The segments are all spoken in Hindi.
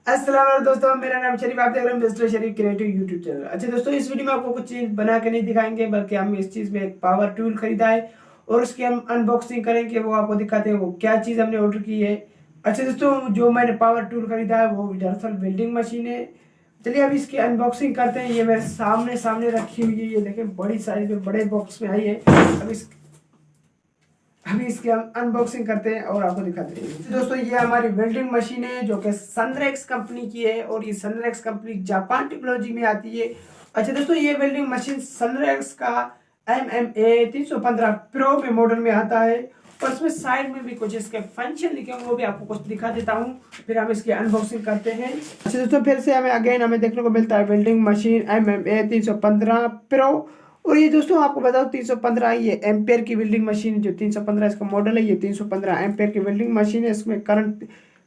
अस्सलाम वालेकुम दोस्तों, मेरा नाम शरीफ, आप देख रहे हैं मिस्टर शरीफ क्रिएटिव यूट्यूब चैनल। अच्छा दोस्तों, इस वीडियो में आपको कुछ चीज़ बना के नहीं दिखाएंगे, बल्कि हम इस चीज़ में एक पावर टूल खरीदा है और उसकी हम अनबॉक्सिंग करेंगे। वो आपको दिखाते हैं वो क्या चीज़ हमने ऑर्डर की है। अच्छा दोस्तों, जो मैंने पावर टूल खरीदा है वो दरअसल वेल्डिंग मशीन है। चलिए अभी इसकी अनबॉक्सिंग करते हैं। ये मेरे सामने सामने रखी हुई है, ये देखें बड़ी साइज में बड़े बॉक्स में आई है। अभी इसकी हम अनबॉक्सिंग करते हैं और आपको दिखाते हैं। तो दोस्तों, ये हमारी वेल्डिंग मशीन है जो कि सनरेक्स कंपनी की है और ये सनरेक्स कंपनी जापान टेक्नोलॉजी में आती है। अच्छा दोस्तों, ये वेल्डिंग मशीन सनरेक्स का MMA 315 प्रो में मॉडल में आता है और इसमें साइड में भी कुछ इसके फंक्शन लिखे हैं, वो भी आपको कुछ दिखा देता हूँ, फिर हम इसकी अनबॉक्सिंग करते हैं। अच्छा दोस्तों, फिर से हमें देखने को मिलता है वेल्डिंग मशीन MMA 315 प्रो। और ये दोस्तों आपको बताओ 315 ये एम्पेयर की वेल्डिंग मशीन, जो 315 इसका मॉडल है, ये 315 एम्पेयर की वेल्डिंग मशीन है। इसमें करंट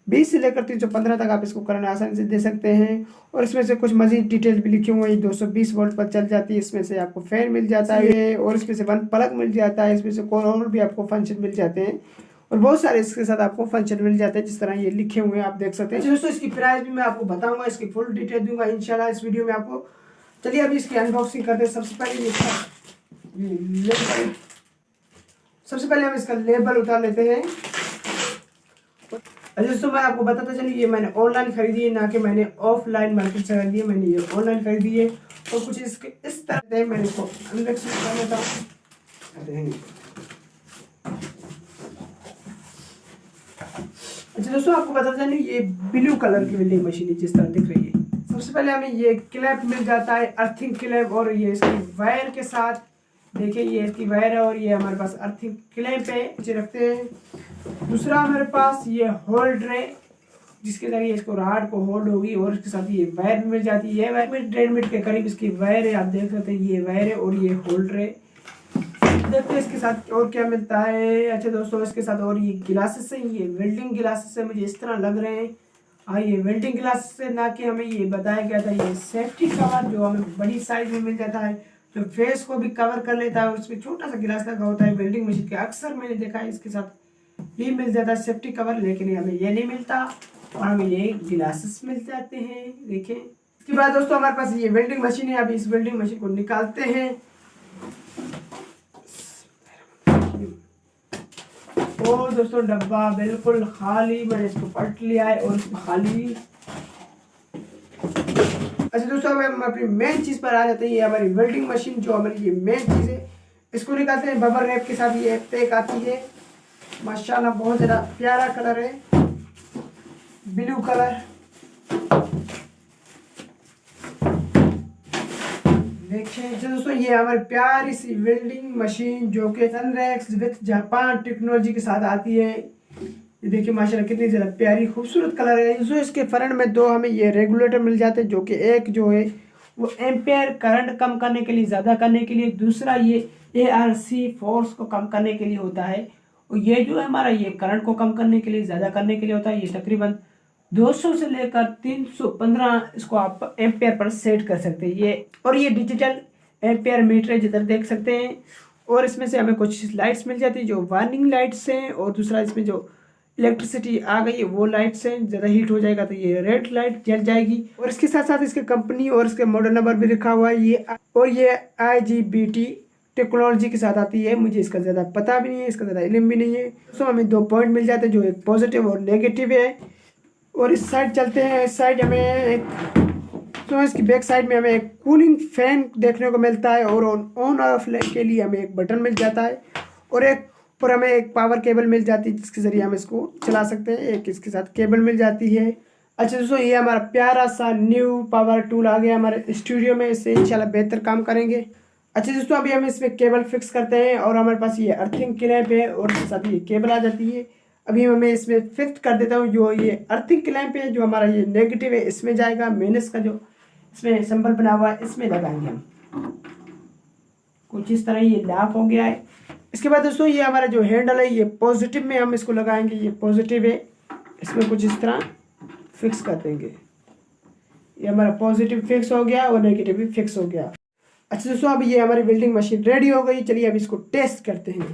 20 से लेकर 315 तक आप इसको करंट आसानी से दे सकते हैं। और इसमें से कुछ मजीद डिटेल भी लिखे हुए हैं। 220 वोल्ट पर चल जाती है। इसमें से आपको फैन मिल जाता है और इसमें से वन प्लग मिल जाता है। इसमें से और भी आपको फंक्शन मिल जाते हैं और बहुत सारे इसके साथ आपको फंक्शन मिल जाते हैं, जिस तरह ये लिखे हुए हैं आप देख सकते हैं। दोस्तों, इसकी प्राइस भी मैं आपको बताऊंगा, इसकी फुल डिटेल दूंगा इंशाल्लाह इस वीडियो में आपको। चलिए अभी इसकी अनबॉक्सिंग करते हैं। सबसे पहले हम इसका लेबल उतार लेते हैं। अच्छा दोस्तों, मैं आपको बताता चलिए, ये मैंने ऑनलाइन खरीदी है, ना कि मैंने ऑफलाइन मार्केट से खरीदी है। मैंने ये ऑनलाइन खरीदी है और कुछ इसके इस तरह से मैंने इसको अनबॉक्सिंग कर लेता हूँ। अच्छा दोस्तों, आपको बताता चलिए, ये ब्लू कलर की वेल्डिंग मशीन है जिस तरह दिख रही है। सबसे पहले हमें ये क्लैप मिल जाता है, अर्थिंग क्लैप, और ये इसकी वायर के साथ देखिए, ये इसकी वायर है और ये हमारे पास अर्थिंग क्लैप है, इसे रखते हैं। दूसरा हमारे पास ये होल्डर है, जिसके जरिए इसको राड को होल्ड होगी, और इसके साथ ये वायर भी मिल जाती है। ये वायर में 1.5 मीटर के करीब इसकी वायर है, आप देख सकते हैं ये वायर है और ये होल्डर है। देखते हैं इसके साथ और क्या मिलता है। अच्छा दोस्तों, इसके साथ और ये ग्लासेस है, ये वेल्डिंग ग्लासेस है, मुझे इस तरह लग रहे हैं। हाँ, ये वेल्डिंग ग्लासेस से, ना कि हमें ये बताया गया था ये सेफ्टी कवर जो हमें बड़ी साइज में मिल जाता है, जो फेस को भी कवर कर लेता है और उसमें छोटा सा गिलास लगा होता है वेल्डिंग मशीन के। अक्सर मैंने देखा है इसके साथ ये मिल जाता है सेफ्टी कवर, लेकिन हमें ये नहीं मिलता और हमें ये गिलासेस मिल जाते हैं। देखें, इसके बाद दोस्तों हमारे पास ये वेल्डिंग मशीन है। अभी इस वेल्डिंग मशीन को निकालते हैं। और दोस्तों, डब्बा बिल्कुल खाली, मैंने इसको पलट लिया है और इसको खाली। अच्छा दोस्तों, अब हम अपनी मेन चीज़ पर आ जाते हैं। ये हमारी वेल्डिंग मशीन, जो हमारी ये मेन चीज़ है, इसको निकालते हैं। बबल रैप के साथ ये पैक आती है, माशाल्लाह बहुत ज़्यादा प्यारा कलर है, ब्लू कलर। देखिए जो दोस्तों, ये हमारी प्यारी सी वेल्डिंग मशीन जो कि सनरेक्स विथ जापान टेक्नोलॉजी के साथ आती है। ये देखिए माशाल्लाह कितनी ज़्यादा प्यारी खूबसूरत कलर है। जो इसके फ्रंट में दो हमें ये रेगुलेटर मिल जाते हैं, जो कि एक जो है वो एम्पेयर करंट कम करने के लिए, ज़्यादा करने के लिए, दूसरा ये ARC फोर्स को कम करने के लिए होता है। और ये जो है हमारा ये करंट को कम करने के लिए, ज़्यादा करने के लिए होता है। ये तकरीबन 200 से लेकर 315 इसको आप एम्पेयर पर सेट कर सकते हैं। ये और ये डिजिटल एम्पेयर मीटर है, जिधर देख सकते हैं। और इसमें से हमें कुछ लाइट्स मिल जाती है जो वार्निंग लाइट्स हैं, और दूसरा इसमें जो इलेक्ट्रिसिटी आ गई है वो लाइट्स हैं, ज़्यादा हीट हो जाएगा तो ये रेड लाइट जल जाएगी। और इसके साथ साथ इसके कंपनी और इसके मॉडल नंबर भी लिखा हुआ है। ये IGBT टेक्नोलॉजी के साथ आती है। मुझे इसका ज़्यादा पता भी नहीं है, इसका ज़्यादा इल्म भी नहीं है। तो हमें 2 पॉइंट मिल जाते हैं, जो एक पॉजिटिव और नेगेटिव है। और इस साइड चलते हैं। इस साइड हमें एक, तो इसकी बैक साइड में हमें एक कूलिंग फैन देखने को मिलता है, और ऑन ऑफ के लिए हमें एक बटन मिल जाता है, और हमें एक पावर केबल मिल जाती है, जिसके ज़रिए हम इसको चला सकते हैं। एक इसके साथ केबल मिल जाती है। अच्छा दोस्तों, ये हमारा प्यारा सा न्यू पावर टूल आ गया हमारे स्टूडियो में। इससे इंशाल्लाह बेहतर काम करेंगे। अच्छा दोस्तों, अभी हम इसमें केबल फिक्स करते हैं, और हमारे पास ये अर्थिंग क्लैंप है और इसके साथ ये केबल आ जाती है। अभी हमें इसमें फिक्स कर देता हूँ। जो ये अर्थिंग क्लैंप है, जो हमारा ये नेगेटिव है, इसमें जाएगा। माइनस का जो इसमें सिंबल बना हुआ है, इसमें लगाएंगे हम। कुछ इस तरह ये लॉक हो गया है। इसके बाद दोस्तों, ये हमारा जो हैंडल है, ये पॉजिटिव में हम इसको लगाएंगे। ये पॉजिटिव है, इसमें कुछ इस तरह फिक्स कर देंगे। ये हमारा पॉजिटिव फिक्स हो गया और नेगेटिव भी फिक्स हो गया। अच्छा दोस्तों, अब ये हमारी वेल्डिंग मशीन रेडी हो गई। चलिए अब इसको टेस्ट करते हैं।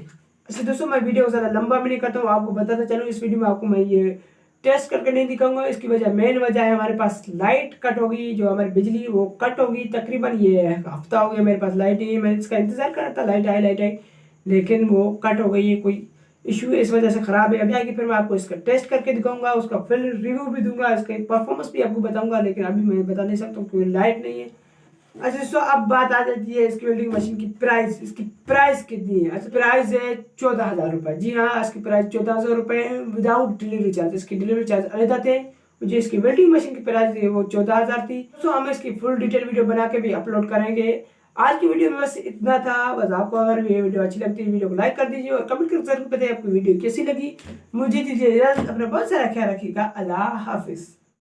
अच्छा दोस्तों, मैं वीडियो ज़्यादा लंबा भी नहीं करता हूँ, आपको बताता चलूँ। इस वीडियो में आपको मैं ये टेस्ट करके नहीं दिखाऊंगा। इसकी वजह मेन वजह है हमारे पास लाइट कट होगी, जो हमारी बिजली वो कट होगी। तकरीबन ये हफ्ता हो गया मेरे पास लाइट नहीं है, मैंने इसका इंतजार कर रहा था लाइट आई, लेकिन वो कट हो गई है। कोई इशू है, इस वजह से ख़राब है। अभी आगे फिर मैं आपको इसका टेस्ट करके दिखाऊंगा, उसका फिर रिव्यू भी दूंगा, इसका परफॉर्मेंस भी आपको बताऊंगा, लेकिन अभी मैं बता नहीं सकता क्योंकि लाइट नहीं है। अच्छा दोस्तों, अब बात आ जाती है इसकी वेल्डिंग मशीन की प्राइस। इसकी प्राइस कितनी है? अच्छा, प्राइस है 14,000 रुपये। जी हाँ, इसकी प्राइस 14,000 रुपये है विदाउट डिलीवरी चार्ज। इसकी डिलीवरी चार्ज अलग थे। जो इसकी वेल्डिंग मशीन की प्राइस थी वो 14,000 थी। तो हम इसकी फुल डिटेल वीडियो बना के भी अपलोड करेंगे। आज की वीडियो में बस इतना था। बस आपको अगर ये वीडियो अच्छी लगती है वीडियो को लाइक कर दीजिए और कमेंट करके जरूर बताइए आपको वीडियो कैसी लगी। मुझे दीजिए इजाजत, अपना बहुत सारा ख्याल रखिएगा। अल्लाह हाफिज।